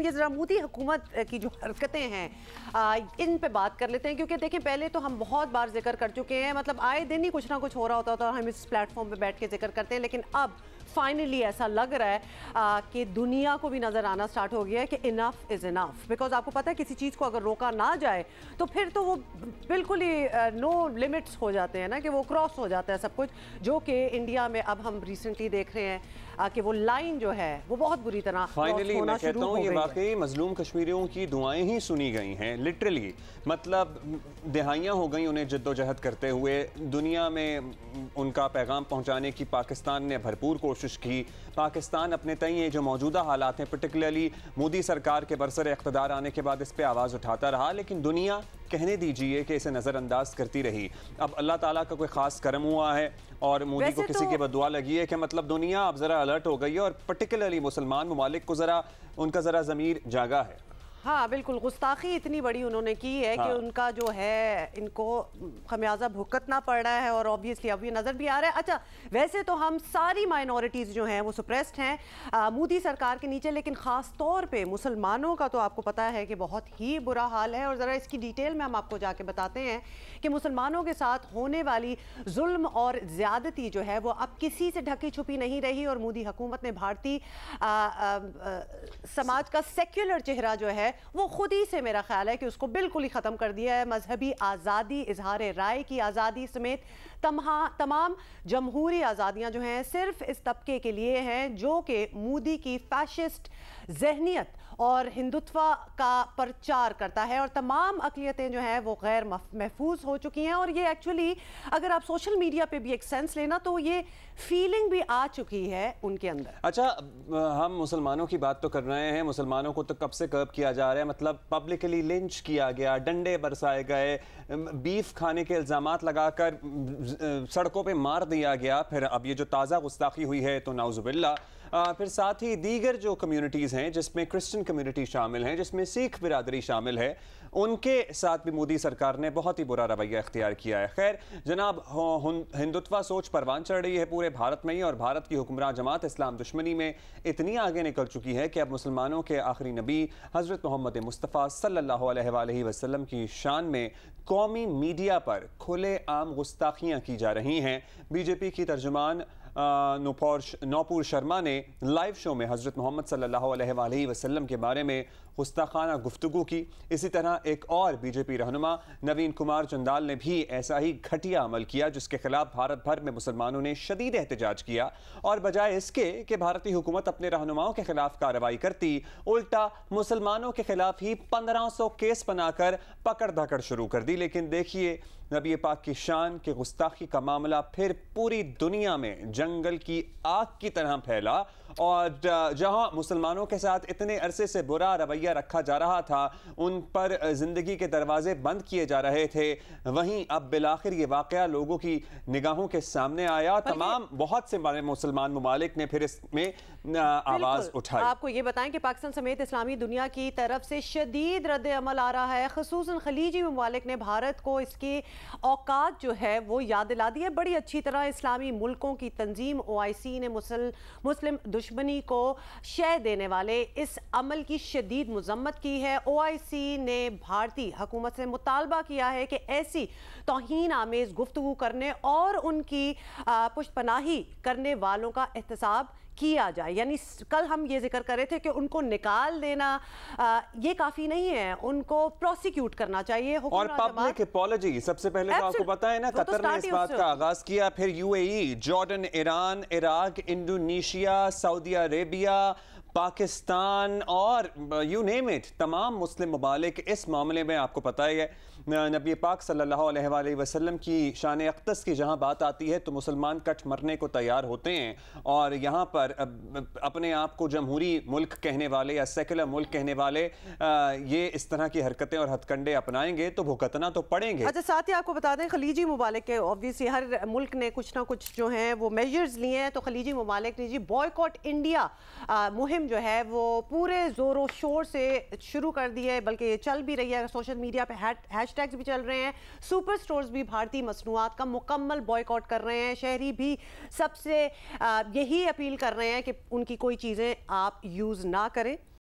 یہ ذرا مودی حکومت کی جو حرکتیں ہیں ان پہ بات کر لیتے ہیں، کیونکہ دیکھیں پہلے تو ہم بہت بار ذکر کر چکے ہیں، مطلب آئے دن ہی کچھ نہ کچھ ہو رہا ہوتا تو ہم اس پلیٹ فارم پہ بیٹھ کے ذکر کرتے ہیں، لیکن اب فائنلی ایسا لگ رہا ہے کہ دنیا کو بھی نظر آنا سٹارٹ ہو گیا ہے کہ انف از انف، بیکاز آپ کو پتہ ہے کسی چیز کو اگر روکا نہ جائے تو پھر تو وہ بالکل ہی نو لمٹس ہو جاتے ہیں نا، کہ وہ کراس ہو جاتا ہے سب کچھ، جو کہ انڈیا میں اب ہم ریسنٹلی دیکھ رہے ہیں کہ وہ لائن جو ہے وہ بہت بری طرح فائنلی میں کہتا ہوں یہ واقعی مظلوم کشمیریوں کی دعائیں ہی سنی گئی ہیں، لٹرلی مطلب دہائیاں ہو گئیں انہیں جد و جہد کرتے ہوئے، دنیا میں ان کا پیغام پہنچانے کی پاکستان نے بھرپور کوشش کی۔ پاکستان اپنے تئیں یہ جو موجودہ حالات ہیں پرٹیکولرلی مودی سرکار کے برسر اقتدار آنے کے بعد اس پہ آواز اٹھاتا رہا، لیکن دنیا کہنے دیجئے کہ اسے نظر انداز کرتی رہی۔ اب اللہ تعالیٰ کا کوئی خاص کرم ہوا ہے اور مودی کو کسی کی بددعا لگی ہے کہ مطلب دنیا اب ذرا الرٹ ہو گئی ہے اور پرٹیکولرلی مسلمان ممالک کو ان کا ذرا ضمیر جاگا ہے۔ ہاں بالکل، گستاخی اتنی بڑی انہوں نے کی ہے کہ ان کا جو ہے ان کو خمیازہ بھگتنا پڑ رہا ہے، اور obviously اب یہ نظر بھی آ رہا ہے۔ اچھا ویسے تو ہم ساری مائنورٹیز جو ہیں وہ سپریسڈ ہیں مودی سرکار کے نیچے، لیکن خاص طور پہ مسلمانوں کا تو آپ کو پتہ ہے کہ بہت ہی برا حال ہے، اور ذرا اس کی ڈیٹیل میں ہم آپ کو جا کے بتاتے ہیں کہ مسلمانوں کے ساتھ ہونے والی ظلم اور زیادتی جو ہے وہ اب کسی سے ڈھکی چھپی نہیں رہی، اور مودی حکومت نے بھارتی سماج کا سیکولر چہرہ جو ہے وہ خود ہی سے میرا خیال ہے کہ اس کو بالکل ہی ختم کر دیا ہے۔ مذہبی آزادی، اظہار رائے کی آزادی سمیت تمام جمہوری آزادیاں جو ہیں صرف اس طبقے کے لیے ہیں جو کہ مودی کی فیشسٹ ذہنیت اور ہندوتوا کا پرچار کرتا ہے، اور تمام اقلیتیں جو ہیں وہ غیر محفوظ ہو چکی ہیں، اور یہ ایکچولی اگر آپ سوشل میڈیا پہ بھی ایک سینس لینا تو یہ فیلنگ بھی آ چکی ہے ان کے اندر۔ اچھا ہم مسلمانوں کی بات تو کر رہے ہیں، مسلمانوں کو تو کب سے کرب کیا جا رہا ہے، مطلب پبلکلی لنچ کیا گیا، ڈنڈے برسائے گئے، بیف کھانے کے الزامات لگا کر سڑکوں پہ مار دیا گیا، پھر اب یہ جو تازہ گستاخی ہوئی ہے تو نعوذ باللہ، پھر ساتھ ہی دیگر جو کمیونٹیز ہیں جس میں کرسچن کمیونٹی شامل ہیں، جس میں سکھ برادری شامل ہے، ان کے ساتھ بھی مودی سرکار نے بہت ہی برا رویہ اختیار کیا ہے۔ خیر جناب، ہندوتوا سوچ پروان چڑھ رہی ہے پورے بھارت میں ہی، اور بھارت کی حکمراں جماعت اسلام دشمنی میں اتنی آگے نکل چکی ہے کہ اب مسلمانوں کے آخری نبی حضرت محمد مصطفیٰ صلی اللہ علیہ وآلہ وسلم کی شان میں قومی میڈیا پر کھلے عام گستاخیاں کی جا رہی ہیں۔ بی جے پی کی ترجمان نوپور شرما نے لائیو شو میں حضرت محمد صلی اللہ علیہ وآلہ وسلم کے بارے میں گستاخانہ گفتگو کی۔ اسی طرح ایک اور بی جے پی رہنما نوین کمار چندال نے بھی ایسا ہی گھٹیا عمل کیا، جس کے خلاف بھارت بھر میں مسلمانوں نے شدید احتجاج کیا، اور بجائے اس کے کہ بھارتی حکومت اپنے رہنماؤں کے خلاف کارروائی کرتی، الٹا مسلمانوں کے خلاف ہی 1500 کیس بنا کر پکڑ دھکڑ شروع کر دی۔ لیکن دیکھیے نبی پاک کی شان کے گستاخی کا معاملہ پھر پوری دنیا میں جنگل کی آگ کی طرح پھیلا، اور جہاں مسلمانوں کے ساتھ اتنے عرصے سے برا رویہ رکھا جا رہا تھا، ان پر زندگی کے دروازے بند کیے جا رہے تھے، وہیں اب بالآخر یہ واقعہ لوگوں کی نگاہوں کے سامنے آیا۔ تمام بہت سے مسلمان ممالک نے پھر اس میں آواز اٹھائی۔ آپ کو یہ بتائیں کہ پاکستان سمیت اسلامی دنیا کی طرف سے شدید رد عمل آ رہا ہے، خصوصاً خلیجی ممالک نے بھارت کو اس کی اوقات جو ہے وہ یاد دلا دی ہے بڑی اچھی طرح۔ اسلامی ملکوں کی تنظیم OIC نے مسلم دشمنی کو شہ دینے والے اس عمل کی شدید مذمت کی ہے۔ OIC نے بھارتی حکومت سے مطالبہ کیا ہے کہ ایسی توہین آمیز گفتگو کرنے اور ان کی پشت پناہی کرنے والوں کا احتساب کیا جائے، یعنی کل ہم یہ ذکر کر رہے تھے کہ ان کو نکال دینا یہ کافی نہیں ہے، ان کو پروسیکیوٹ کرنا چاہیے۔ اور پبلک اپولوجی سب سے پہلے تو آپ کو پتا ہے نا، قطر نے اس بات کا آغاز کیا، پھر UAE، Jordan, Iran, Iraq, Indonesia, Saudi Arabia, Pakistan اور یو نیم اٹ، تمام مسلم ممالک اس معاملے میں آپ کو پتہ ہے نبی پاک صلی اللہ علیہ وآلہ وسلم کی شان اقدس کی جہاں بات آتی ہے تو مسلمان کٹ مرنے کو تیار ہوتے ہیں، اور یہاں پر اپنے آپ کو جمہوری ملک کہنے والے یا سیکولر ملک کہنے والے یہ اس طرح کی حرکتیں اور ہتھ کنڈے اپنائیں گے تو بھگتنا تو پڑیں گے۔ اچھا ساتھ ہی آپ کو بتا دیں خلیجی ممالک کے obviously ہر ملک نے کچھ نہ کچھ جو ہیں وہ میجرز لیے ہیں، تو خلیجی ممالک نے جی بوائیکاٹ انڈیا مہم جو ہے وہ پورے زور و شور سے شروع کر دی ہے، بلکہ یہ چل بھی رہی ہے، سوشل میڈیا پہ ہیش ٹیگز بھی چل رہے ہیں، سپر سٹورز بھی بھارتی مصنوعات کا مکمل بوائیکاٹ کر رہے ہیں، شہری بھی سب سے یہی اپیل کر رہے ہیں کہ ان کی کوئی چیزیں آپ یوز نہ کریں۔